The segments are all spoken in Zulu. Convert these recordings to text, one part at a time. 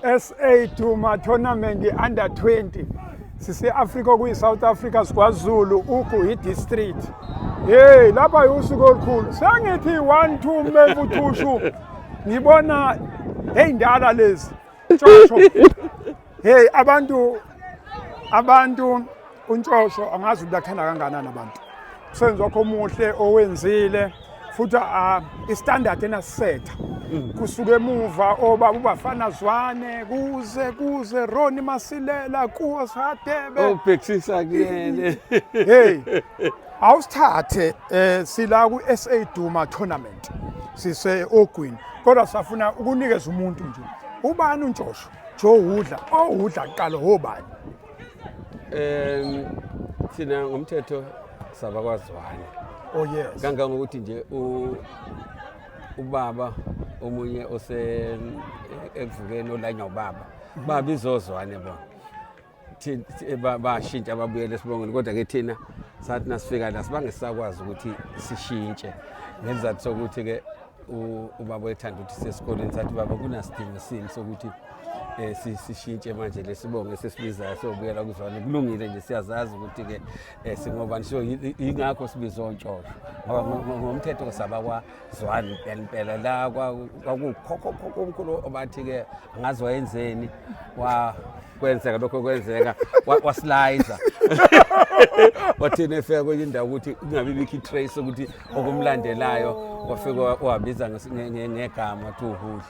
SA Duma Tournament under 20 sise-Afrika okuyi-South Africa siKwaZulu ugu i-district. Hey lapha usuku olukhulu sengithi 1-2 Mfuthu ngibona ndala lezi Ntshosho. Hey abantu uNtshosho angazi ukubathanda kangakanani abantu. Senzo wakho omuhle owenzile futhi istandard enasisetha kusuke emuva obaba ubafana Zwane kuze Ronnie Masilela kuwo Sadebe obhekisisa kuyena. Hey awusithathe sila ku SA Duma Tournament sise ogwini kodwa safuna ukunikeza umuntu nje ubani uNtshosho Joe udla kuqala obani thina ngomthetho sabakwazwane. Oh yes Kangangokuthi nje ubaba omunye evukeni olanya ubaba baba izozwane bona bashintsha babuyele esibongweni kodwa ke thina sathi nasifika la sibange sakwazi ukuthi sishintshe ngezathu sokuthi ke ubaba wethanda ukuthi sesikoleni sathi baba kunasidingo sini sokuthi sishintshe manje lesibonge sesibizayo sobuyela kuzwane kulungile nje siyazazi ukuthi ke singobani so ingakho sibiza uNtshosho ngoba ngomthetho sabakwazwane impela la kwakukhokho omkhulu obathi ke angazi wayenzeni kwenzeka lokho kwenzeka waslide wathina efika kwenye indawo ukuthi kungabi bikho itrace ukuthi okumlandelayo wafika wabiza ngegama tuhudla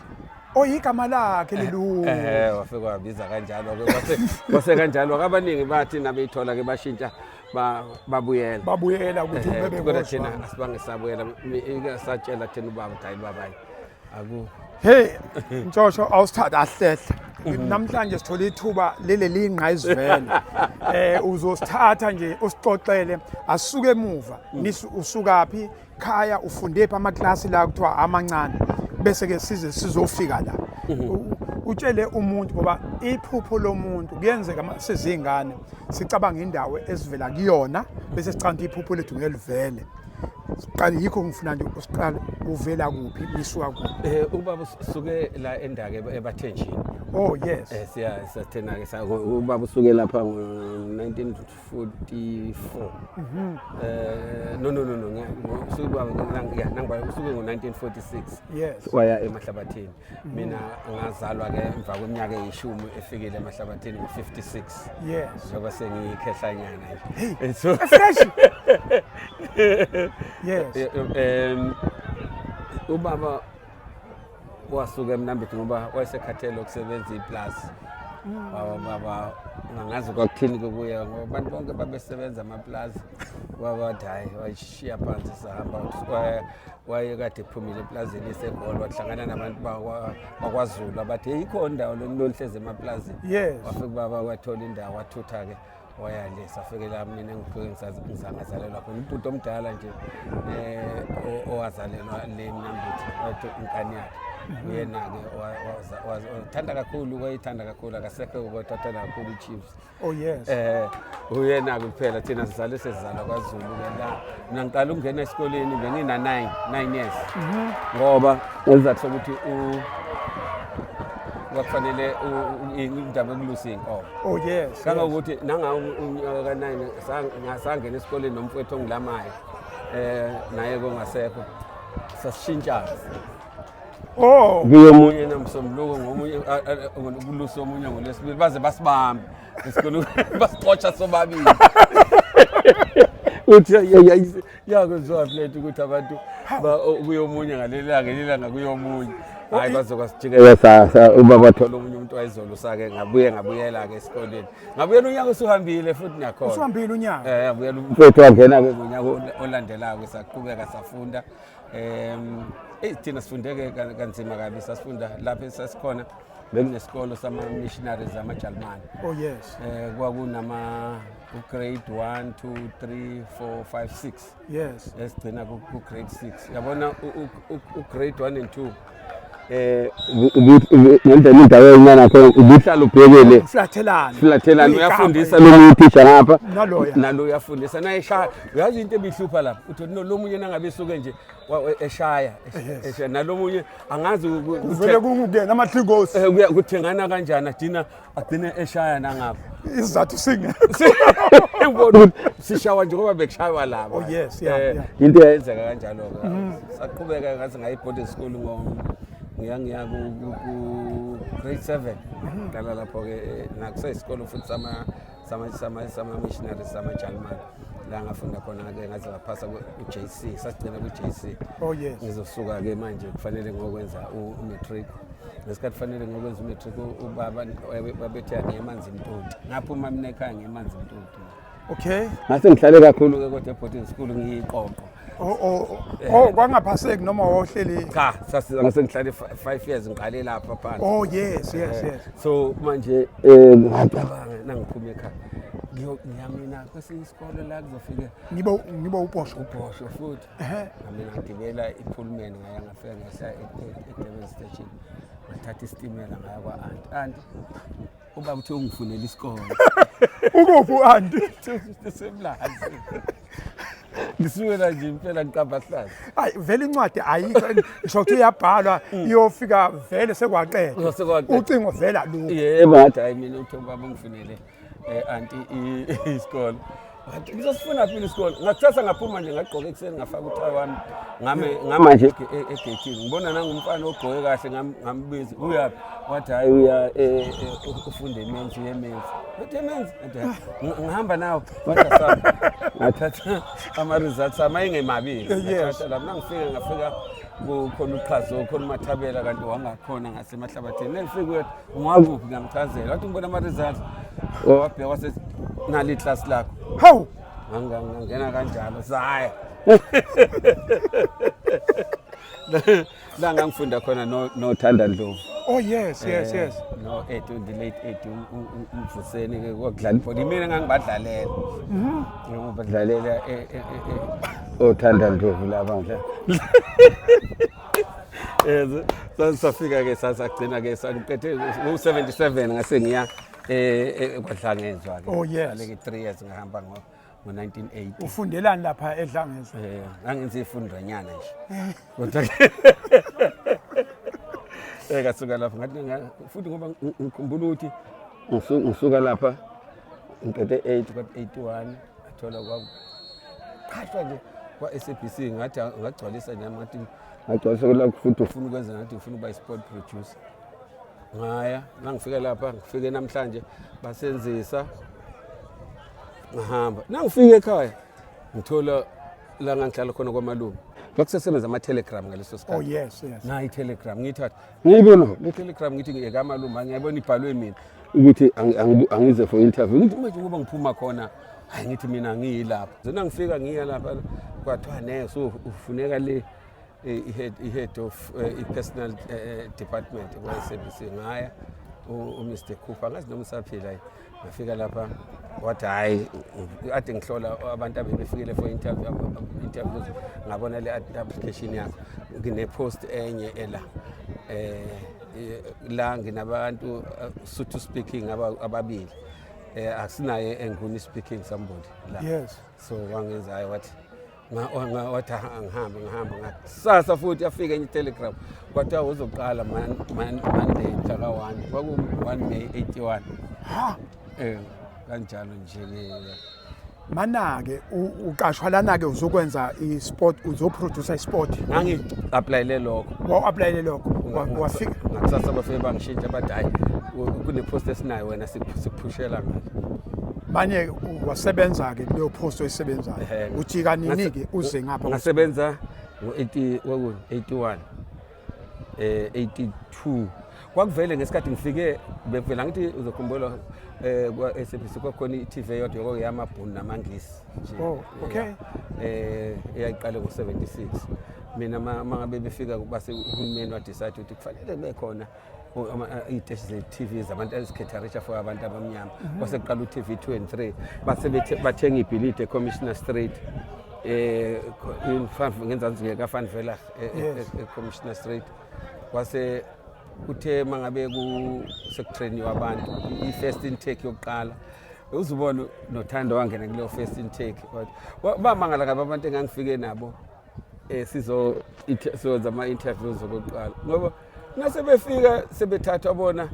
igama lakhe lelu wafika wabiza kanjalo kwase kanjalo akabaningi bathi nabeyithola ke bashintsha babuyela ukuthi bebe kodwa thina asibange sabuyela satshela thina ubaba hayi babayi hey Ntshosho awusithatha ahlehle namhlanje sithola ithuba leli ingqayizivela uzosithatha nje usixoxele asuke emuva usukaphi khaya ufunde pha amaklasi la kuthiwa amancane bese ke sizofika la utshele umuntu ngoba iphupho lomuntu kuyenzeka sezingane sicabanga indawo esivela kuyona bese sicanda iphupho lethu ngelivele siqala yikho ngifuna nje usiqala uvela kuphi bisuka kuphi ubaba usuke la endake ebathenjini. Oh yes siyathena ke ubaba usuke lapha ngo1944 no usuke usuke ngo1946 yes waya emahlabathini mina ngazalwa ke emva kweminyaka eyishumi efikile emahlabathini ngo56 yes ngoba sengikhehlanyana nje so fresh yes ubaba wasuka eMnambithi ngoba wayesekhathele ukusebenza iplaza baba ngazi kwakuthini kuya ngoba abantu bonke babesebenza amaplaza wabathi wayishiya phansi sahamba waye kade ephumile eplazini eseGoli wahlangana nabantu bakwaZulu abathi yikhona indawo lonihleze emaplazini wafika baba wathola indawo wathutha ke wayale safikela mina ngizangazalelwa khona umuntu omdala nje owazalelwa le eMnambithi wathi inkani yakhe uyena ke wathanda kakhulu wayithanda kakhulu akasekho ukuthathana kakhulu iChiefs. Oh yes uyena kuphela thina sizalwa kwaZulu ke la mina ngiqala ukungena esikoleni bengina 9 years ngoba ngizathu ukuthi wakufanele indaba ekulusa inkomo. Oh yes kangokuthi nanga unyaka ka9 ngasangena esikoleni nomfowethu ongilamayo naye kongasekho sasishintsha kuyomunye namsomluko ngomunye ukulusa omunye ngolesibili baze basibambe esikoleni basixotsha sobabili uthi yakwenziwa flat ukuthi abantu kuyomunye ngalelanga kuyomunye hayi bazokwasijikela ubaba thola omunye umuntu wayizolusa ke ngabuyela ke esikoleni ngabuyela unyaka usuhambile futhi ngiyakhona usihambile unyaka ngabuyela umfowethu wangena ke ngonyaka olandelayo saqhubeka safunda thina sifundeke kanzima kabi sasifunda lapha esasikhona bekunesikolo sama missionaries amaJalimani. Oh yes kwakunama grade 1 2 3 4 5 6 yes esigcina ku grade 6 yabona grade 1 and 2 ngendlela indawo encane khona ubuhlala ubhekele flathelana uyafundisa lo muthisha ngapha nalo uyafundisa naye eshaya uyazi into ebihlupha lapha uthi lo munye nangabe isuke nje eshaya nalo munye angazi uvele kungena amahlikosi kuthengana kanjani agcina eshaya nangapha isizathu singe ngibona ukuthi sishawa nje ngoba bekushaywa laba oh yes yeah into eyenzeka kanjalo ke saqhubeka ngathi ngayiboarding school ngiya ku grade 7 ngala lapho ke nakuseyisikole futhi sama missionaries sama German la ngafunda khona ke ngaze ngaphasa ku JC sasigcina ku JC oh yes ngizosuka ke manje kufanele ngokwenza u-matric ngesikhathi kufanele ngokwenza u-matric ubaba babethe ngemanzi Mtoti ngaphuma mina ekhaya ngemanzi Mtoti okay ngase ngihlale kakhulu ke kodwa boarding school ngiyiqoqo kwangaphaseki noma wohleli cha ngase ngihlale 5 years ngiqale lapha phansi oh yes so manje ngicabanga nangiphuma ekhaya ngiyamina kwesinye isikole la kuzofika ngiba uBhosho futhi mina ngidibela iPullman ngaya ngafika ngasa eDurban station ngathatha isitimela ngaya kwa-aunt ubaba uthe ungifunela isikole ukuphi u-aunt semlazi ngisuwela nje impela ngiqamba hlazi hayi vele incwadi ayikho ngisho ukuthi iyabhalwa iyofika vele sekwaqedwa ucingo vela lu yebo ngathi hayi mina uthe ubaba ungifunele anti isikole ngizosifuna phela isikole ngathasa ngaphuma nje ngagqoka ekseni ngafaka uthayi wami ngama nje egate ngibona nangumfana ogqoke kahle ngambiza uyapi wathi hayi uya ufunda emenzi wathi emenzi ngihamba nawe wathi sami ngathatha ama results ayingemabili ngathatha lapha ngafika kukhona uqhazo khona uMathabela kanti wangakhona ngasemahlabathini nengifika uyathi ungakuphi ngamchazela wathi ngibona ama results wabheka wase nali class lakho hawu ngangena kanjalo saya la ngangifunda khona no Thanda Ndlovu oh yes no the late umvuseni ke kwakudlala ibhola mina ngangibadlalela ngibadlalela oThanda Ndlovu laba nje safika ke sasagcina ke sangiqethe ngo77 ngase ngiya kwaDlangezwa ke ngale ke 3 years ngahamba ngo1980 ufundelani lapha eDlangezwa ngangenza ifundwanyana nje kodwa ngasuka lapha ngathi futhi ngoba ngikhumbula ukuthi ngisuka lapha ngiqede 8 kwa81 athola qhashwa nje kwa SABC ngathi ngagcwalisa nami ngathi ngagcwalisa la futhi ufuna ukwenza ngathi ufuna ukuba i-sport producer ngaya ngifika lapha ngifike namhlanje basenzisa ngahamba nangifika ekhaya ngithola la ngihlala khona kwaMalume bakusebenza ama-telegram ngaleso sikhathi oh yes na i-telegram ngiyithatha ngiyibona le-telegram ngithi ngiyekamalume ngiyabona ibhalwe mina ukuthi angize for interview ngithi manje ngoba ngiphuma khona hayi ngithi mina ngiyilapha zona ngifika ngiya lapha kwathiwa ne so ufuneka le i-head of i-personal department kwa-SABC ngaya uMr Cooper ngazi noma usaphila ngafika lapha wathi hayi ade ngihlola abantu abebefikile for interviews ngabona le application yakho ngine post enye ela la nginabantu Sotho speaking ababili akusinaye enguni speaking somebody la yes so wangenza hayi wathi wathi ngihamba ngasasa futhi afika enye telegram kwathiwa uzoqala Monday mhla ka1 kwaku 1 May 81 ha kanjalo nje mana ke uqashwa lana ke uzokwenza isport uzoproducer isport ngangi applyele lokho wa-applyele lokho wafika ngakusasa bafike bangishintsha bathi hayi kune post esinayo wena sikuphushela ngayo manje wasebenza ke leyo post oyisebenzayo ujika nini ke uze ngapha ngasebenza ngo81 82 kwakuvele ngesikhathi ngifike bevela ngithi uzokhumbula kwa-SABC kwakhona i-TV yodwa kwakuyamabhunu namaNgisi nje okay eyayiqale ngo76 mina mangabe befika base uhulumeni wadecide ukuthi kufanele bekhona iteshi ze-TV zabantu ezikhetharisha for abantu abamnyama kwase kuqala u-TV 2 and 3 base bathenga ibhilidi eCommissioner Street ngenzansi ngeka Van Vella eCommissioner Street kwase kuthe mangabe sekutrain abantu i-first intake yokuqala uzubona nothando wangena kuleyo first intake bamangala ngabe abantu engangifike nabo sizoza ama-interviews zokuqala ngoba nasebefika sebethathwa bona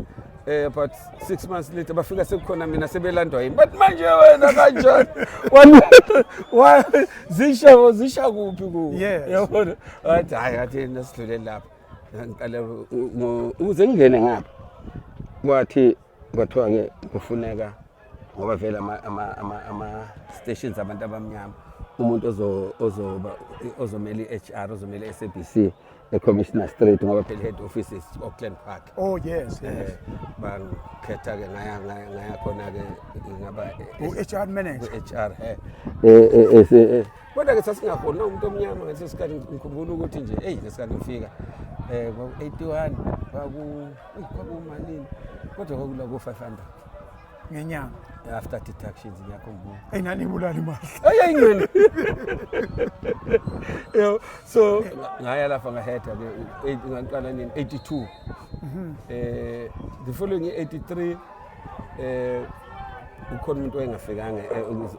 but 6 months later bafika sekukhona mina sebelandwa yini but manje wena kanjani zisha kuphi ku yabona wathi hayi athi nasidlule lapha ngiqale ukuze ngingene ngapha kwathiwa ke kufuneka ngoba vele ama stations abantu abamnyama umuntu ozomela i-HR ozomela i-SABC eCommissioner Street ngoba phela head office is Auckland Park. Oh yes. Bangikhetha ke ngaya khona ke ngaba HR manager. HR kodwa ke sasingahona umuntu omnyama ngaleso sikhathi ngikhumbula ukuthi nje ngesikhathi ngifika kwa-81 kwakumalini kodwa kwakula ku-500 ngenyanga after deductions ngiyakhumbula nani ibulala imali ayayingene so ngaya lapha ngahead-a ke ngaqala nini 82 the following 83 ukhona umuntu oyengafikanga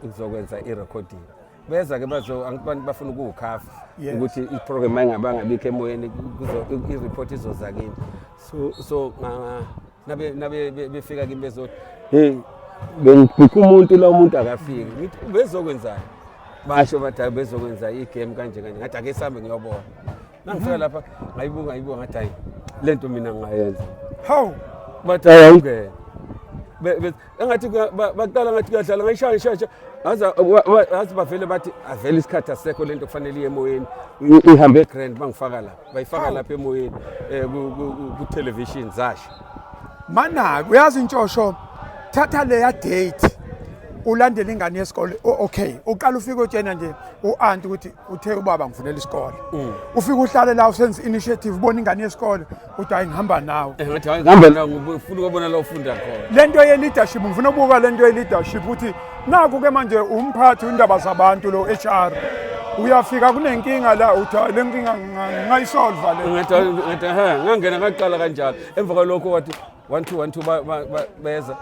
ukuzokwenza i-recording beza ke abantu bafuna ukuwukhafa ukuthi i-program ayingabangabikho emoyeni i-report izoza kini so nabe befika kimi bezothi hey bengibhika umuntu la umuntu akafiki ngithi bezokwenzani basho bathi bezokwenza igame kanje ngathi ake sihambe ngiyobona nangifika lapha ngayibuka ngathi hayi lento mina ngingayenza how bathi ayangene engathi baqala ngathi kuyadlala ngayishaya azi bavele bathi avele isikhathi asekho lento kufanele iye emoyeni ihambe grand bangifaka lapha bayifaka lapha emoyeni ku television zasha mana uyazi intshosho thatha leya date ulandele ingane yesikole okay uqala ufike utshena nje uanti ukuthi uthe ubaba ngifunela isikole ufike uhlale la usenze initiative ubona ingane yesikole uthi hayi ngihamba nawe ngathi ngihamba nawe ngifuna ukubona la ufunda khona lento ye leadership ngifuna ukubuka lento ye leadership uthi naku ke manje umphathi indaba zabantu lo HR uyafika kunenkinga la uthi le nkinga ngayisolve le ngathi ngangena ngaqala kanjalo emva kwalokho wathi 1 beza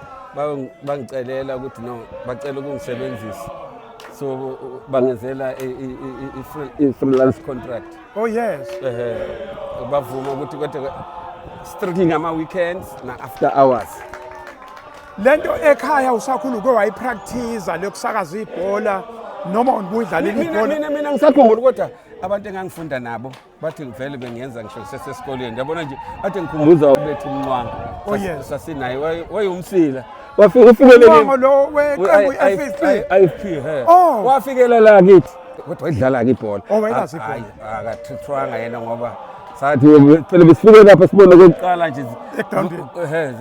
bangicelela ukuthi no bacela ukungisebenzisa so bangenzela i-freelance contract oh yes bavuma ukuthi kodwa strictly ngama weekends na after hours lento ekhaya usakhulu ke wayipractice lekusakaza ibhola noma ubudlalela ibhola mina ngisakhumbula kodwa abantu engangifunda nabo bathi ngivele bengiyenza ngisho sesesikoleni ndiyabona nje athi ngikhumbuza ubethi umnqwanga oh yes sasinaye wayumsila wafikele lo weqembu i-IFP wafikela la kithi kodwa wayidlala ke ibhola hayi akathithwanga yena ngoba sathi phela besifike lapha sibone kokuqala nje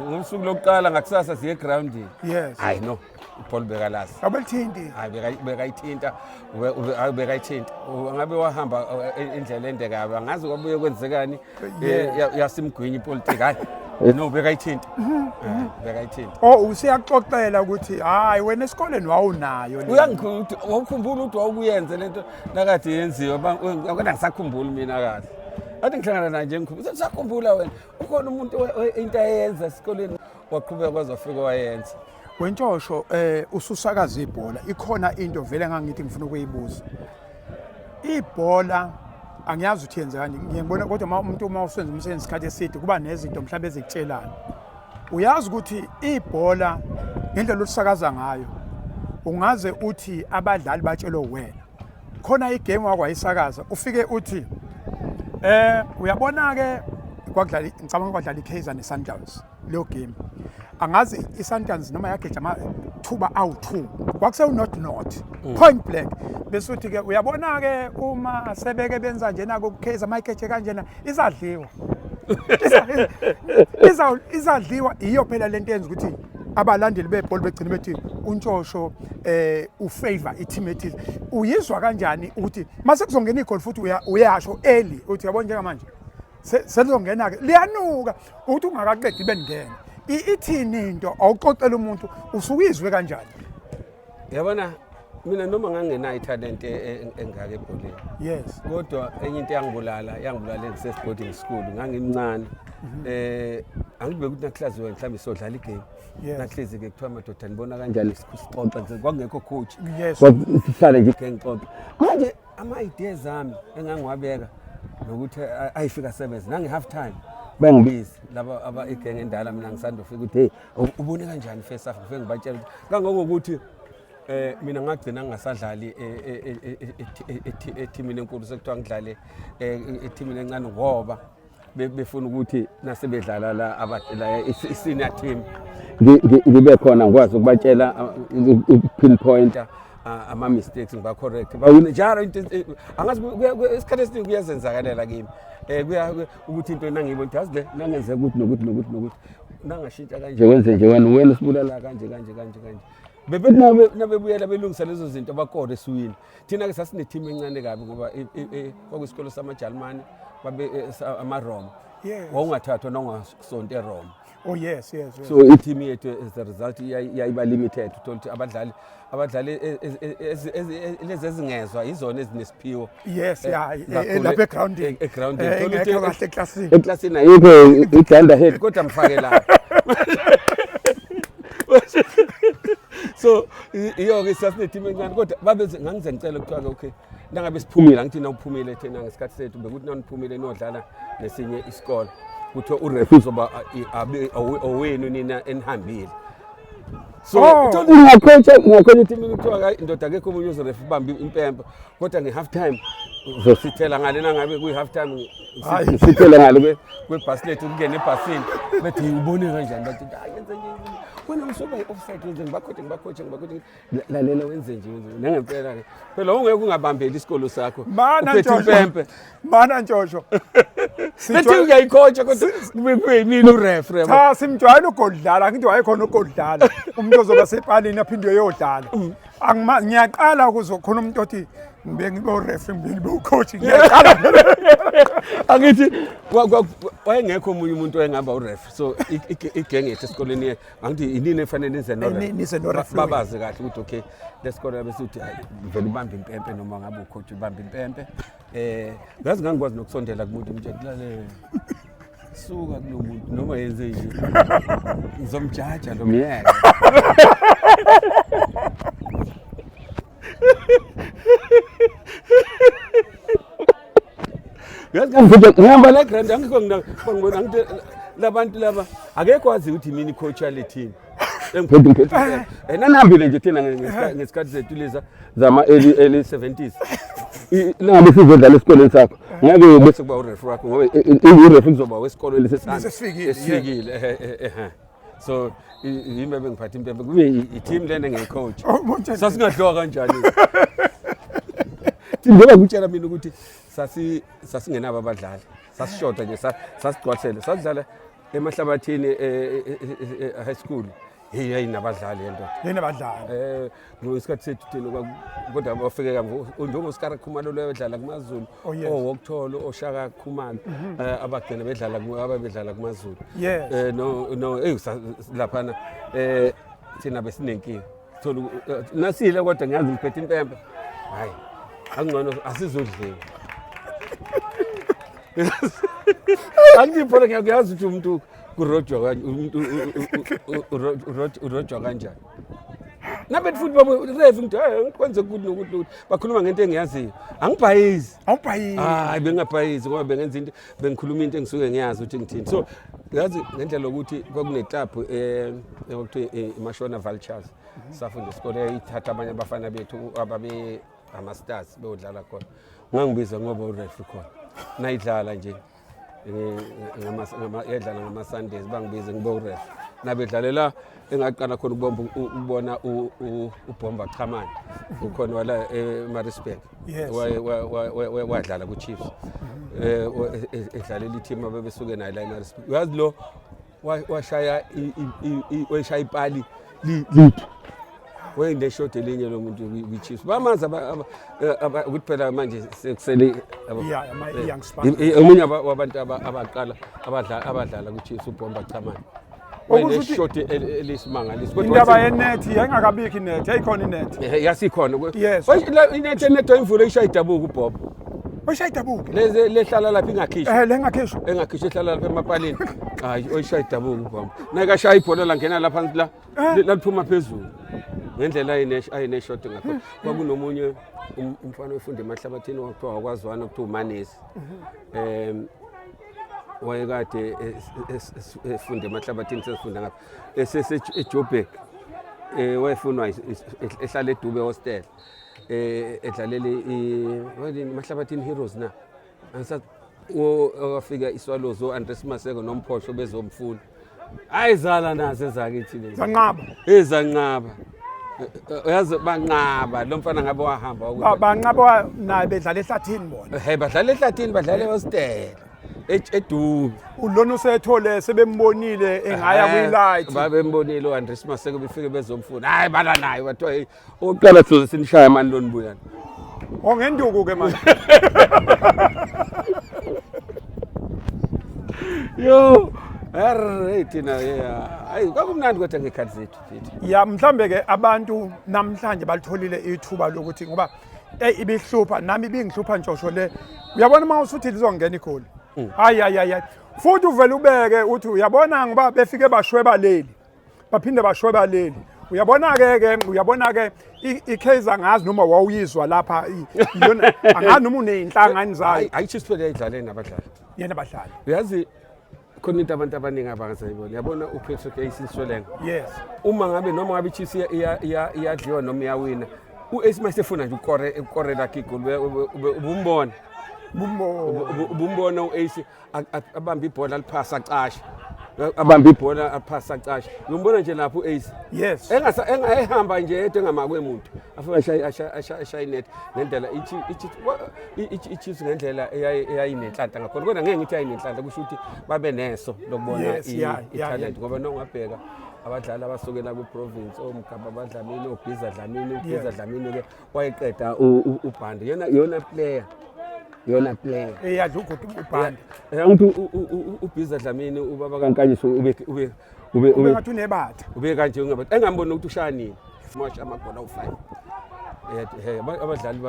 ngosuku lokuqala ngakusasa siye groundini yes hayi no ibhola bekalasi abelithindi hayi bekayithinta bekayithinta ngabe wahamba indlela ende kabi angazi kwabuye kwenzekani yasimgwinyi ipolitiki hayi no bekayithinta bekayithinta usiyaxoxela ukuthi hayi wena esikoleni wawunayo uyangikhuthi wawukhumbula ukuthi wawuyenze lento nakade yenziwa akona ngisakhumbula mina kahle athi ngihlangana naye nje ngikhumbula usakhumbula wena ukhona umuntu into ayenza esikoleni waqhubeka kwaze wafika wayenza wentshosho ususakaza ibhola ikhona into vele ngangithi ngifuna ukuyibuza ibhola angiyazi ukuthi yenza kanjani ngiyibona kodwa umuntu uma usenza umsebenzi isikhathi eside kuba nezinto mhlawumbe ezikutshelana uyazi ukuthi ibhola ngendlela olusakaza ngayo ungaze uthi abadlali batshelwe wena khona igame wakwayisakaza ufike uthi uyabona ke kwakudlala ngicabanga kwadlala iKaizer neSundowns leyo game angazi iSundowns noma yageja amathuba awu2 kwakuse not point blank bese uthi ke uyabona ke uma sebeke benza njena kuKaizer mayigeje kanjena izadliwa izadliwa iyo phela lento yenza ukuthi abalandeli bebhola begcina bethi untshosho ufavor i-team ethile uyizwa kanjani ukuthi mase kuzongena igoli futhi uyasho early uthi yabona njengamanje selizongena ke liyanuka uthi ungakaqedi beningena ithini into awuxoxela umuntu usukizwe kanjani yabona mina noma ngangenayo italent engaka ebholeni. Yes. Kodwa enye into yangibulala ngisese-boarding school ngangimncane. Angibe ukuthi naklazi wena mhlawumbe sodlala igame. Nahlezi ke kuthiwa madoda nibona kanjani sixoxa nje kwakungekho coach. Kwasihlale nje ngixoxa. Manje ama-ideas ami engangiwabeka nokuthi ayifika sebenze nange half time bengibizi laba igenge endala mina ngisandofika ukuthi hey ubone kanjani first half ngifike ngibatshela kangokuthi mina ngagcina ngingasadlali ethimini enkulu sekuthiwa ngidlale ethimini encane ngoba befuna ukuthi nasebedlala la i-senior team ngibe khona ngikwazi ukubatshela pinpoint ama mistakes ngiba correct njalo into angazi isikhathi esiningi kuyazenzakalela kimi kuya ukuthi into nangibona ukuthi yazi le nangenze ukuthi nokuthi nangashintsha kanje wenze nje wena usibulala kanje bebethi nabebuyela belungisa lezo zinto abakore eswini thina ke sasine team encane kabi ngoba kwakuyisikolo samaJalimani babe amaRoma wawungathathwa nongasonto eRoma. Oh yes. So i-team yethu as a result yayiba limited uthola ukuthi abadlali lezi ezingezwa izona ezinesiphiwo. Yes lapha egroundini engekho kahle eklasini ayikho iganda head kodwa mfake la. So iyo ke sasine team encane kodwa babe ngangize ngicela ukuthiwa okay nangabe siphumile angithi nawuphumile thina ngesikhathi sethu bekuthi naniphumile nodlala nesinye isikole kuthiwa ureferee uzoba owenu nina enihambile. So ngingacoacha team kuthiwa indoda akekho omunye uzoreferee bamba impempe kodwa nge-half time uzosithela ngale nangabe kuyi-half time sithela ngale kwebhasi kungena ebhasini bethi ubone kanjani bathi yenze nje wena usoba i-offside wenze ngibakhoche lalela wenze nje nangempela ke phela ungeke ungabambeli isikolo sakho uphethe impempe mana ntshosho bethi uyayikhocha kodwa kuyimini ureferee cha simjwayele ugodlala ngithi wayekhona ugodlala umuntu ozoba sepalini aphinde uyodlala ngiyaqala ukuzokhona umuntu othi ngibe ureferee ngibe ucoach ngiyaqala angithi wayengekho omunye umuntu oyengaba ureferee so igenge yethu esikoleni angithi inini efanele nize noreferee babazi kahle ukuthi okay lesikole besithi vele ubamba impempe noma ngabe ucoach ubamba impempe ngazi ngangikwazi nokusondela kumuntu nje kulale suka kulomuntu noma yenze nje ngizomjaja lo myeka ngihamba la grand angikho ngibona ngithi labantu laba akekwazi ukuthi mini coach yalethini engiphethe nanihambile nje thina ngesikhathi zethu leza zama early 70s langabe sizodlala esikoleni sakho ngeke bese kuba ureferee wakho ngoba ureferee uzoba wesikole lesifikile so yimi bengiphatha impempe kube i-team lena ngecoach sasingadloka kanjani ngoba ngitshela mina ukuthi sasingenabo abadlali sasishoda nje sasigcwasele sadlala emahlabathini high school hey nabadlali yento yenabadlali ngesikhathi sethu thina kodwa bafike kamvo njengoSkara Khumalo lodlala kumaZulu owokutholo oShaka Khumalo abagcina bedlala kumaZulu no laphana thina besinenkinga thola nasile kodwa ngiyazi ngiphethe impempe hayi angcono asizodleka angiphola ngiyazi ukuthi umuntu kurojwa kanje umuntu urojwa kanjani nabethi futhi babo ref ngithi ngikwenze ukuthi nokuthi bakhuluma ngento engiyaziyo angibhayizi hayi bengabhayizi ngoba bengenza into bengikhuluma into engisuke ngiyazi ukuthi ngithini so yazi ngendlela ukuthi kwakune club ekuthiwa iMashona Vultures safunda isikole ithatha abanye abafana bethu ababe ama-stars beyodlala khona ngangibiza ngoba ureferee khona nayidlala nje yadlala ngama-Sundays bangibize ngibe ureferee nabedlalela engaqala khona ukubona uBhomba Qhamane ukhona wala eMaritzburg wadlala ku-Chiefs edlalela i-team abebesuke nayo la eMaritzburg yazi lo washaya ipali lithi wayinde shot elinye lo muntu kwi-Chiefs bamanzi ukuthi phela manje sekusele omunye wabantu abaqala abadlala ku-Chiefs uBhomba Qhamane wayineshoti elisimangaliso indaba yenethi yayingakabikho inethi yayikhona inethi yasikhona Yes. inethi enethi imvula ishaya idabuka ubhobho oyishaya idabuke lehlala lapha ingakhishwa lengakhishwa engakhishwa ehlala lapha emapalini hayi oyishaya idabuka ubhobho nakashaya ibhola langena lapha la laliphuma phezulu ngendlela ayineshoti ngakho kwakunomunye umfana ofunda emahlabathini wakuthiwa wakwazwana kuthiwa umanesi wayekade efunda emahlabathini sesifunda ngapha eJoburg wayefunwa ehlala eDube hostel edlalele Mahlabathini Heroes na angisathi wafika iSwallows Andres Maseko noMphosho bezomfuna ayizala nazo ezakithi lezi zanqaba ezanqaba yazi banqaba lo mfana ngabe wahamba ukuthi banqaba naye bedlala ehlathini bona badlala ehlathini badlala ehostel eDube ulona usethole sebembonile engaya kwi-light babembonile uAndres Maseko befike bezomfuna hayi bala naye wathiwa oqala sizoze sinishaya mani lona buyana ongenduku ke manje yo thina hayi kwakumnandi kodwa ngekhathi zethu ya mhlambe ke abantu namhlanje balitholile ithuba lokuthi ngoba ibihlupha nami ibingihlupha ntshosho le uyabona mawusuthi lizongena igoli hayi futhi uvela ubeke uthi uyabona ngoba befike bashweba leli baphinde bashweba leli uyabona ke icase angazi noma wawuyizwa lapha iyona angazi noma uneyinhlangani zayo ayichisipele ayidlaleni nabadlali yena abadlali uyazi khona into abantu abaningi abangazayibona yabona uPatrick Ace Swelenga yes uma ngabe noma ngabe iChiefs iyadliwa noma iyawina uAce masefuna nje ukore lakhe igoli ubumbona ubumbona uAce abamba ibhola liphasa acasha abamba ibhola aphasa acasha uyombona nje lapho uAce yes engahamba nje yedwa engamakwe umuntu afika ashaya net ngendlela iChiefs ngendlela eyayinenhlanhla ngakhona kodwa ngeke ngithi ayinenhlanhla kusho ukuthi babe neso lokubona italent ngoba nongabheka abadlali abasukela ku-province oMgaba Badlamini oBhiza Dlamini uBhiza Dlamini ke wayeqeda uBhande yona player eyadla ugudu uBhande ngithi uBhiza Dlamini ubaba kaNkanyiso ube ngathi unebatha ube kanje ungabathi engamboni ukuthi ushaya nini smash amagoli awu5 abadlali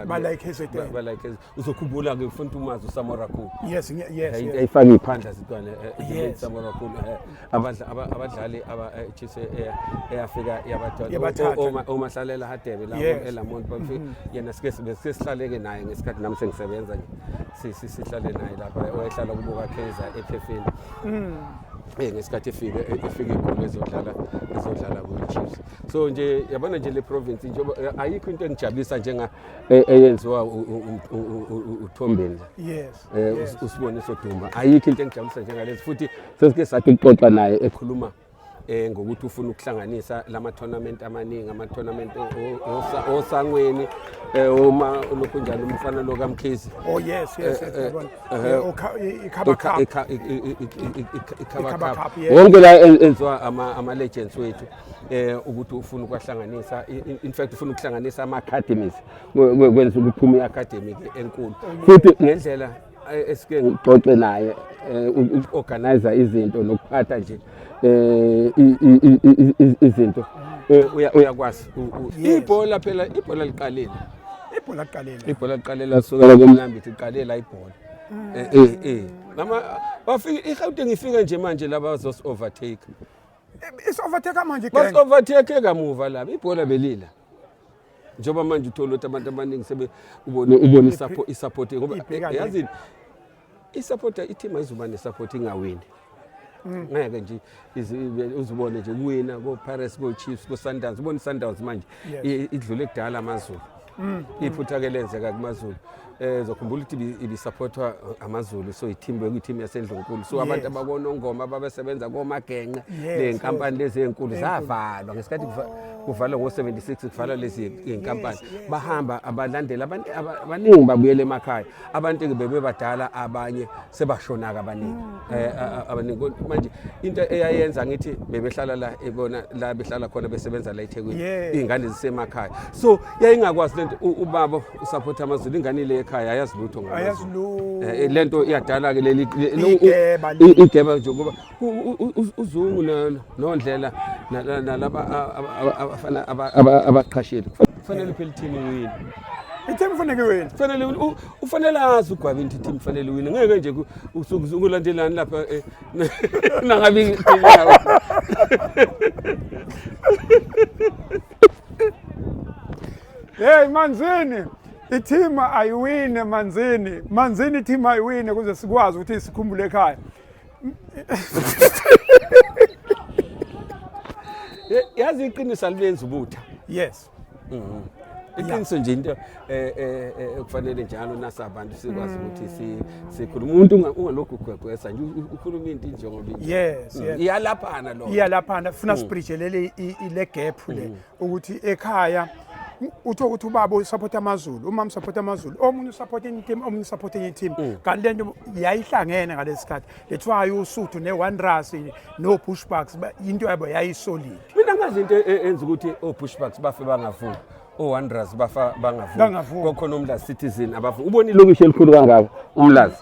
balike uzokhumbula ke ufuna umazi uSamora Khulu yes ayifaka iphandla zitwana Samora Khulu abadlali Chiefs eyafika yabathatha omahlalela Hadebe la eLamont bafika yena sike sihlaleke naye ngesikhathi nami sengisebenza nje sihlale naye lapha wayehlala kubuka Kaizer ePhefeni ngesikhathi efika igoli ezodlala ku-Chiefs so nje yabona nje le province nje ayikho into engijabulisa njenga eyenziwa uThombeni yes uSiboniso Duma ayikho into engijabulisa njengalezi futhi sesike sathi uxoxa naye ekhuluma ngokuthi ufuna ukuhlanganisa lama tournament amaningi ama-tournament osangweni uma lokhu njalo umfana lo kaMkhize yes ikhaba cup wonke la enziwa ama-legends wethu ukuthi ufuna ukwahlanganisa in fact ufuna ukuhlanganisa ama-academies kwenza ukuphume i-academy enkulu futhi ngendlela esike ngixoxe naye uorganize izinto nokuphatha nje izinto uyakwazi ibhola phela ibhola liqalile ibhola liqalela sukela komlambithi liqalela ibhola wafika iGauteng ifika nje manje laba bazos overtake overtake manje bas overtake kamuva lapha ibhola belila njoba manje uthola ukuthi abantu abaningi sebe ubone isupport ngoba yazi isupport iteam ayizuba nesupport ingawini ngeke nje uzibone nje kuwina ko-Pirates ko-Chiefs ko-Sundowns ubona i-Sundowns manje idlule kudala amazulu iphutha ke lenzeka kumaZulu zokhumbula ukuthi ibisupportwa amaZulu so i-team yaseNdlunkulu so abantu abakonongoma ababesebenza koMagenqe lenkampani lezi ezinkulu zavalwa ngesikhathi kuvalwa ngo-76 kuvalwa lezi inkampani bahamba abalandeli abantu abaningi babuyela emakhaya abantu ke bebebadala abanye sebashonaka abaningi abaningi manje into eyayenza ngithi bebehlala la ebona la behlala khona besebenza la eThekwini izingane zisemakhaya so yayingakwazi lento ubaba usupport amaZulu ingane le ekhaya ayazi lutho ayazi lo lento iyadala ke leli igeba igeba nje ngoba uzungu nondlela nalaba abafana abaqhashile kufanele phela team win iteam kufanele wena kufanele ufanele azi uGwabini team kufanele win ngeke nje ukulandelana lapha nangabi yawo hey Manzini i-team ayiwine Manzini i-team ayiwine kuze sikwazi ukuthi sikhumbule ekhaya yazi iqiniso alibenza ubutha yes iqiniso nje into ekufanele njalo nasabantu sikwazi ukuthi sikhuluma umuntu ungalokhu ugwegwesa nje ukhuluma into njengoba yes iyalaphana lo iyalaphana funa sibridgelele ile gap le ukuthi ekhaya utho ukuthi ubaba usupport amaZulu umama usupport amaZulu omunye usupport enye team omunye usupport enye team kanti lento yayihlangene ngalesikhathi lethiwa uSuthu neWanderers no Bushbucks into yabo yayisolid mina ngazi into enza ukuthi oBushbucks bafe bangafuni oWanderers bafa bangafuni kokhona umlazi Citizen abafuni ubona ilokishi elikhulu kangaka umlazi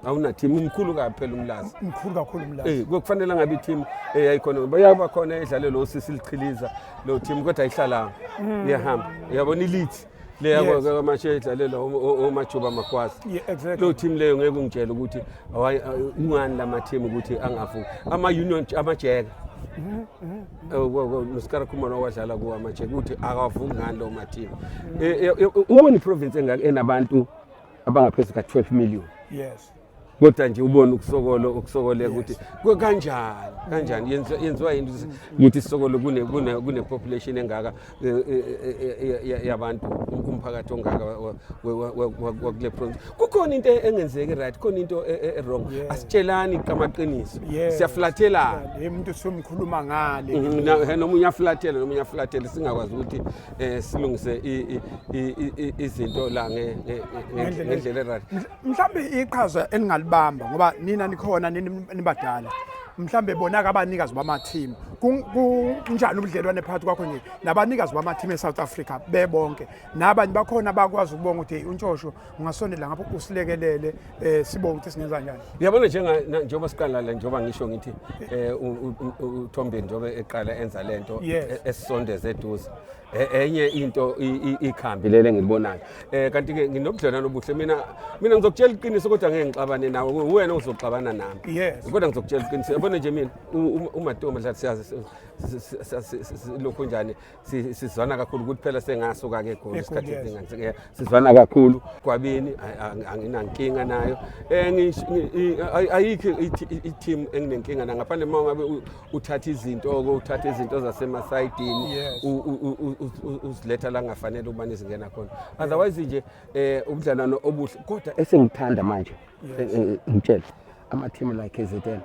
awuna team umkhulu kaphela umlazi umkhulu kakhulu umlazi kufanele ngabe i-team eyayikhona bayaba khona edlale lo sisilichiliza lo team kodwa ayihlala iyahamba yabona elite le yakho amashe edlalela omajuba makwazi lo team leyo ngeke ungitshela ukuthi ungani lama team ukuthi angafu ama union amajeka nosikara khumana wadlala kuwa amajeka ukuthi akavuki ngani lo ma team ubona iprovince enabantu abangaphezulu ka 12 million yes kodwa nje ubone ukusokole ukuthi kanjani yenziwa into ukuthi isokole kune population engaka yabantu umphakathi ongaka wakule province kukhona into engenzeki right khona into wrong asitshelani kamaqiniso siyaflathelana umuntu somkhuluma ngale noma unyaflatela singakwazi ukuthi silungise izinto la ngendlela right mhlambe iqhaza eningalibamba ngoba nina nikhona nibadala mhlambe bonaka abanikazi bama team kunjani ubudlelwane phakathi kwakho nje nabanikazi bama team eSouth Africa bebonke nabanye bakhona bakwazi ukubonga ukuthi uNtshosho ungasondela ngapho usilekelele sibonge ukuthi singenza kanjani uyabona njengoba siqala la njengoba ngisho ngithi uThombeni njengoba eqala enza lento esisondeze eduze enye into ikhambi lele ngilibonayo kanti ke nginobudlelwano obuhle mina ngizokutshela iqiniso kodwa ngeke ngixabane nawe wena uzoxabana nami kodwa ngizokutshela iqiniso yabona nje mina uMatombo dlala siyazi lokho njani sizwana kakhulu ukuthi phela sengasuka ke khona isikhathi esingathi sizwana kakhulu Gwabini anginankinga nayo ayikho i-team enginenkinga na ngaphandle mangabe uthatha izinto zasemasayidini uziletha la ngafanele ubani izingena khona otherwise nje ubudlelwano obuhle kodwa esengithanda manje ngitshela ama team like KZN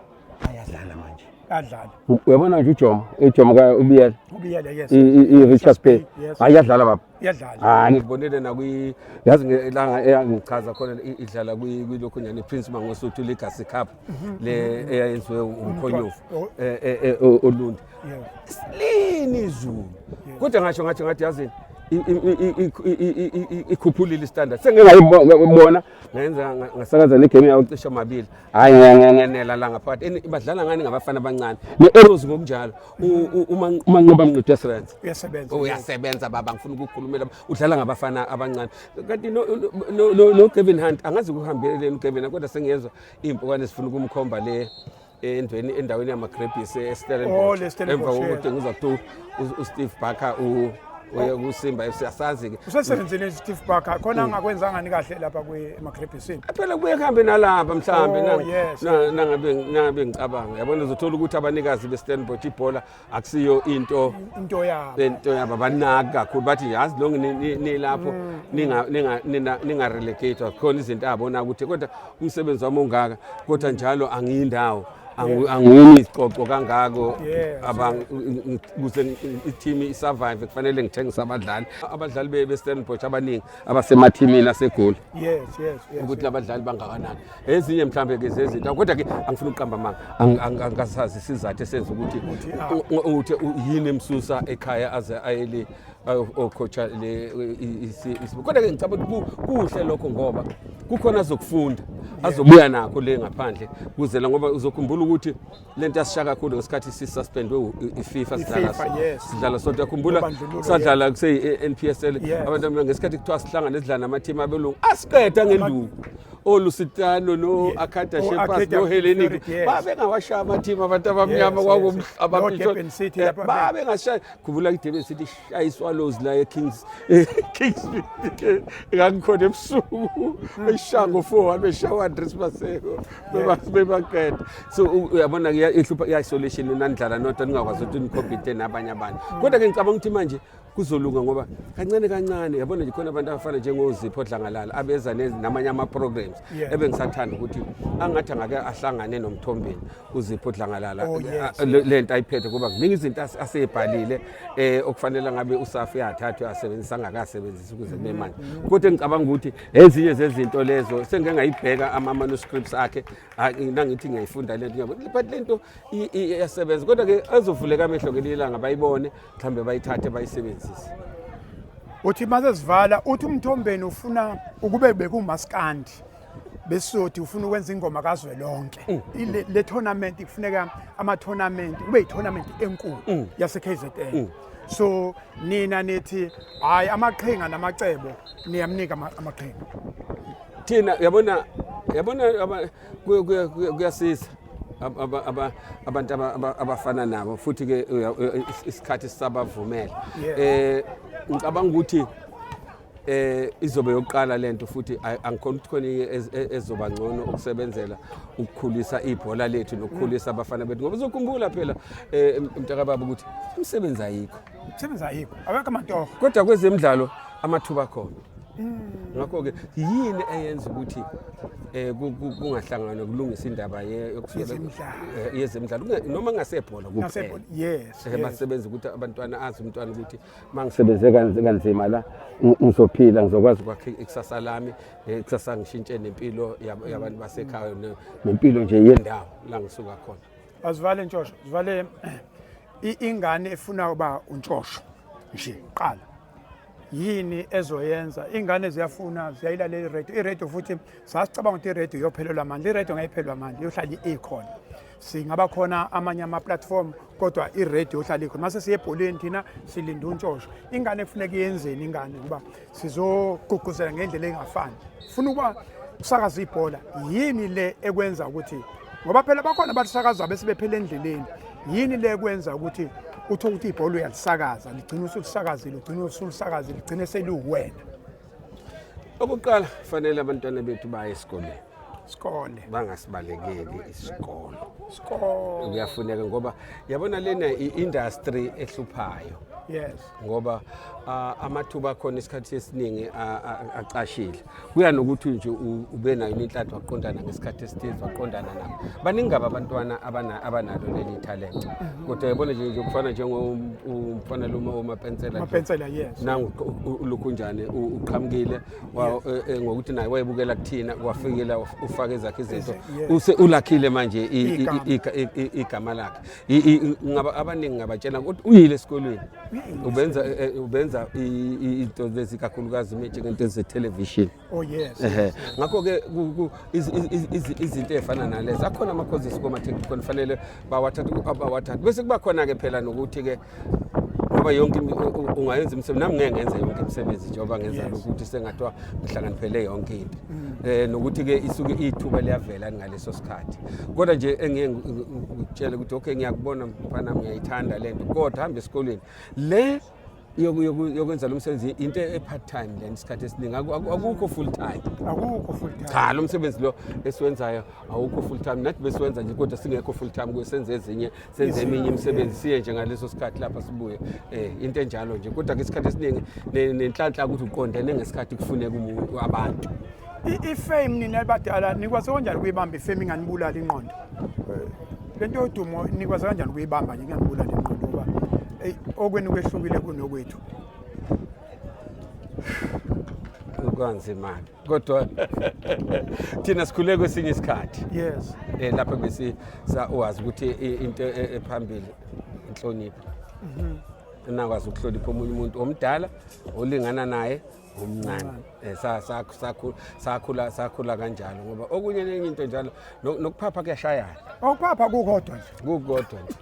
ayadlala manje adlala uyabona nje uJomo ka ubiyela yes iRichards Bay ayadlala baba yadlala ngibonele na yazi la engichaza khona idlala kwilokho njani Prince Mangosuthu Legacy Cup le eyenziwe umkhonyovu oLundi lini izulu kodwa ngasho ngathi yazini ikhuphulile istandard sengengayibona ngenza ngasakaza negame yawo cisha mabili hayi ngenela la ngaphakathi badlala ngani ngabafana abancane neEros ngokunjalo uma nqoba mnqudesrance uyasebenza baba ngifuna ukukhulumela udlala ngabafana abancane kanti no Kevin Hunt angazi ukuhambeleni uKevin kodwa sengiyezwa impokwane sifuna ukumkhomba le endaweni yamaGrebis eStellenbosch emva kokuthi ngizokuthi uSteve Barker uyakusimba siyasazi ke usesebenzile Steve Barker khona angakwenzanga ni kahle lapha kweMagrebisini phela kubuye kuhambe nalapha mhlambe nangabe ngicabanga yabona uzothola ukuthi abanikazi beStellenbosch ibhola akusiyo into yabo banaka kakhulu bathi yazi lonke nilapho ninga relegate khona izinto abona ukuthi kodwa umsebenzi wami ongaka kodwa njalo angiyindawo angiyini isicoco kangako Yes, kuze i-team isurvive kufanele ngithengise abadlali be-Stellenbosch abaningi abasemathimini asegoli yes ukuthi labadlali bangakanani ezinye mhlambe ke zezinto kodwa ke angifuna ukuqamba manga angasazi isizathu esenza ukuthi yini emsusa ekhaya aze ayeli ocoacha le kodwa ke ngicabanga ukuthi kuhle lokho ngoba kukhona azokufunda azobuya nakho le ngaphandle kuze la ngoba uzokhumbula ukuthi lento yasisha kakhulu ngesikhathi sisuspendwe iFIFA sidlala sonke yakhumbula sadlala kuse NPSL abantu ngesikhathi kuthiwa sihlangana sidlala namateam abelungu asiqeda ngenduku olusitano no Akata Shepherds no Hellenic babengawashaya amateam abantu abamnyama kwakumhlabaphisho babengashaya khumbula iDurban City shaya iSwallows la eKings ngakukhona ebusuku eshango 4 beshawa Andres Maseko bebaqeda so uyabona ihlupha isolation nandlala nota ningakwazi ukuthi nicompete nabanye abantu kodwa ke ngicabanga ukuthi manje kuzolunga ngoba kancane yabona nje khona abantu abafana njengozipho Dlangalala abeza namanye ama programs ebengisathanda ukuthi angathi angake ahlangane noMthombeni uzipho Dlangalala lento ayiphethe kuba kuningi izinto asebhalile okufanele ngabe uSafi yathathwa asebenzisa ngakasebenzisa ukuze kube manje kodwa ngicabanga ukuthi ezinye zezinto lezo sengeke ngayibheka ama manuscripts akhe nangithi ngiyayifunda lento but lento iyasebenza kodwa ke azovuleka amehlo ngelilanga bayibone mhlambe bayithathe bayisebenzise uthi maze sivala uthi uMthombeni ufuna ukube bekumaskandi besothi ufuna ukwenza ingoma kazwe lonke le tournament kufuneka ama tournament kube i-tournament enkulu yase KZN so nina nithi hayi amaqhinga namacebo niyamnika amaqhinga thina yabona kuyasiza abantu abafana nabo futhi ke isikhathi sabavumela ngicabanga ukuthi izobe yokuqala lento futhi angikhona ukuthi khona ezoba ngcono ukusebenzela ukukhulisa ibhola lethu nokukhulisa abafana bethu ngoba uzokhumbula phela mntaka baba ukuthi umsebenzi ayikho awekho amantoho kodwa kwezemidlalo amathuba khona ngakho ke yini eyenza ukuthi kungahlangana kulungisa indaba yezemidlalo noma ngasebhola kuphela basebenza ukuthi abantwana azi umntwana ukuthi mangisebenze kanzima la ngizophila ngizokwazi ukwakha ikusasa lami ikusasa ngishintshe nempilo yabantu basekhaya nempilo nje yendawo la ngisuka khona asivale Ntshosho sivale ingane efuna uba uNtshosho nje qala yini ezoyenza ingane ziyafuna ziyayilalela iradio futhi sasicabanga ukuthi iradio iyophelelwa amandla iradio ngayiphelwa amandla iyohlala ikhona singaba khona amanye ama platform kodwa iradio ihlala ikhona mase siye ebholeni thina silinda uNtshosho ingane efuneka iyenzeni ingane kuba sizoguguzela ngendlela engafani ufuna ukuba usakaza ibhola yini le ekwenza ukuthi ngoba phela bakhona abathakaza bese bephela endleleni yini le ekwenza ukuthi uthola ukuthi ibhola uyalisakaza ligcina usulisakazile ugcina usulisakazile ligcine seliwena okokuqala fanele abantwana bethu baye esikoleni isikole bangasibalekeli isikolo kuyafuneka ngoba yabona lena i-industry ehluphayo ngoba amathuba akhona isikhathi esiningi aqashile kuya nokuthi nje ube nayo inhlanhla waqondana ngesikhathi esithize waqondana nabo baningi abantwana abanalo leli talent kodwa yabona nje kufana njengomfana lo umapensela nangu ulukhunjane uqhamukile ngokuthi naye wayebukela kuthina wafikela ufake zakhe izinto ulakhile manje igama lakhe abaningi ngabatshela ukuthi uyile esikolweni ubenza into lezikakhulukazi njengento ze-television ngakho ke izinto ezifana nalezi akhona ama-courses kuma-technical fanele bawathathe bese kuba khona ke phela nokuthi ke ngoba yonke ungayenza imisebenzi nami ngeke ngenze yonke imisebenzi njengoba ngenza ukuthi sengathiwa ngihlakaniphele yonke into nokuthi ke isuke ithuba liyavela ngaleso sikhathi kodwa nje engeke ngikutshele ukuthi okay ngiyakubona mfana ngiyayithanda lento kodwa hamba esikoleni le yokwenza lo msebenzi into e-part time le isikhathi esiningi akukho full time cha lo msebenzi lo esiwenzayo awukho full time nathi besiwenza nje kodwa singekho full time kusenze senze eminye imisebenzi siye nje ngaleso sikhathi lapha sibuye into enjalo nje kodwa ke isikhathi esiningi nenhlanhla ukuthi uqondene ngesikhathi kufuneka abantu ifame nina abadala nikwazi kanjani kuyibamba ifame inganibulala ingqondo lento yodumo nikwaza kanjani ukuyibamba nje ngiyangibula le ngqondo ngoba okweni kwehlukile kunokwethu kwanzima kodwa thina sikhule kwesinye isikhathi yes lapha bese sawazi ukuthi into ephambili inhlonipho nakwazi ukuhlonipha omunye umuntu omdala olingana naye omncane sakhula kanjalo ngoba okunye nenye into njalo nokuphapha kuyashayana okuphapha kukodwa nje kukodwa nje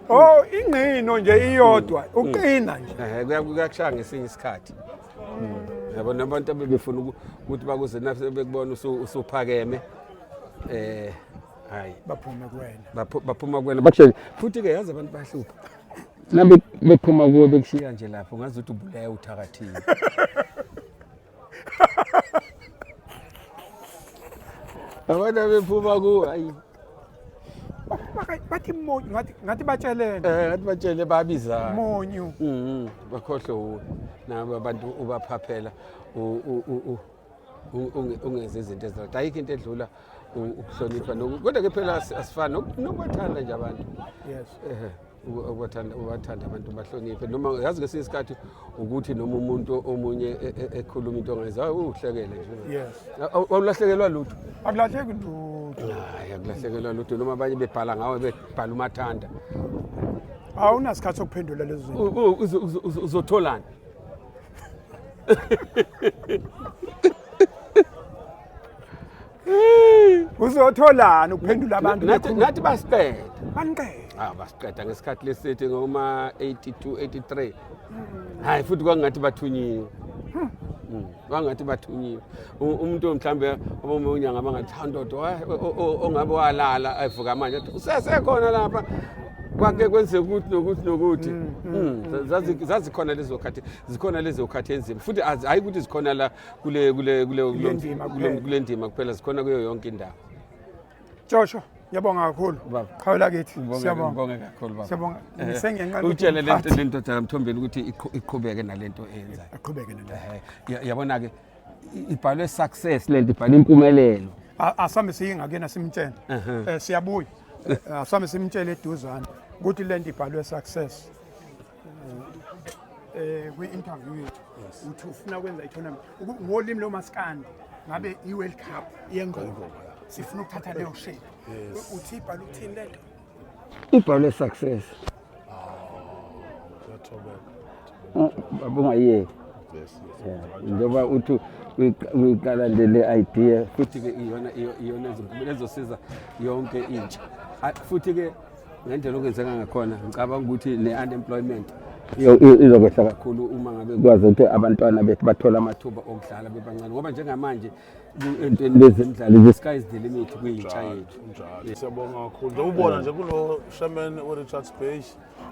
oh ingqino nje iyodwa uqina nje kuyakushaya ngesinye isikhathi yabo nabantu abebefuna ukuthi bakuze nase bekubona usuphakeme hayi baphume kuwena baphuma kuwena bakusho futhi ke yazi abantu bahlupha nabe bephuma kuwe bekushiya nje lapho ngazi ukuthi ubulaya uthakathini abantu bephuma kuwe hayi bathi monyu ngathi batshelene ngathi batshele babiza monyu bakhohle nabo abantu ubaphaphela ungenze izinto ezilula ayikho into edlula ukuhlonipha kodwa ke phela asifani nokubathanda nje abantu yes ubathanda abantu bahloniphe noma yazi ngesinye isikhathi ukuthi noma umuntu omunye ekhuluma into ongayenza uhlekele nje yes awulahlekelwa lutho akulahleki lutho hayi akulahlekelwa lutho noma abanye bebhala ngawe bebhala umathanda awunasikhathi sokuphendula lezi zinto uzotholana uzotholana ukuphendula abantu nathi basiqeda baniqeda basiqeda ngesikhathi lesithi ngoma 82 83 hayi futhi kwangathi bathunyiwe wangathi bathunyiwe umuntu mhlambe abomonyanga abangathandodo ongabe walala ayivuka manje usesekhona lapha kwake kwenze ukuthi nokuthi zazikhona lezo khathi zikhona lezo khathi enzima futhi hayi ukuthi zikhona la kule ndima kuphela zikhona kuyo yonke indawo Joshua ngiyabonga kakhulu qhawela kithi siyabonga kakhulu baba siyabonga sengenqala utshele lento Mthombeni ukuthi iqhubeke nalento eyenzayo aqhubeke nalento yabona ke ibhalwe success lento ibhalwe impumelelo asame siyingakena simtshene siyabuya asame simtshele eduzana ukuthi lento ibhalwe success kwi-interview yethu uthi ufuna ukwenza i-tournament ngolimi lomaskandi ngabe i-World Cup yengoma sifuna ukuthatha leyo shape uthi ibhalwe uthini lento ibhalwe success babongayeki njengoba uthi uyiqala le idea futhi ke iyona ezosiza yonke intsha futhi ke ngendlela okwenzeka ngakhona ngicabanga ukuthi ne-unemployment izokwehla kakhulu uma ngabe kwazi ukuthi abantwana bethu bathola amathuba okudlala bebancane ngoba njengamanje entweni lezemidlalo the sky is the limit kuyintsha yethu siyabonga kakhulu njengobona nje kulo Sherman Richards Bay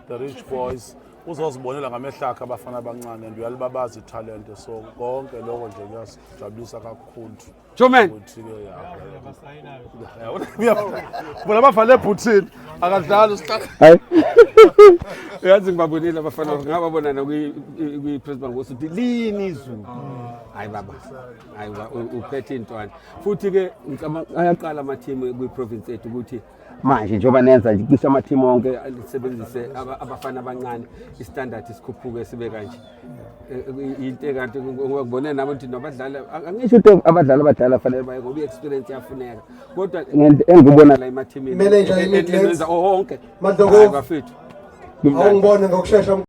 the Rich Boys uzozibonela ngamehlakhe abafana abancane and uyalibabaza italent so konke lokho nje kuyasijabulisa kakhulu Joman ukuthi ke bona bavale bhuthini akadlali usihlala hayi uyazi ngibabonile abafana ngababona na kwi president ngosuthi lini izulu hayi baba hayi uphethe intwana futhi ke ngicabanga ayaqala ama team kwi province ethu ukuthi manje njoba nenza nje kisho ama team onke lisebenzise abafana abancane istandard isikhuphuke sibe kanje into kanti ngibone nabantu nabadlala angisho ukuthi abadlali abadala fanele baye ngoba experience yafuneka kodwa engibona la ema teamini manager enza onke Madlogo bafethu awungibone ngokusheshsha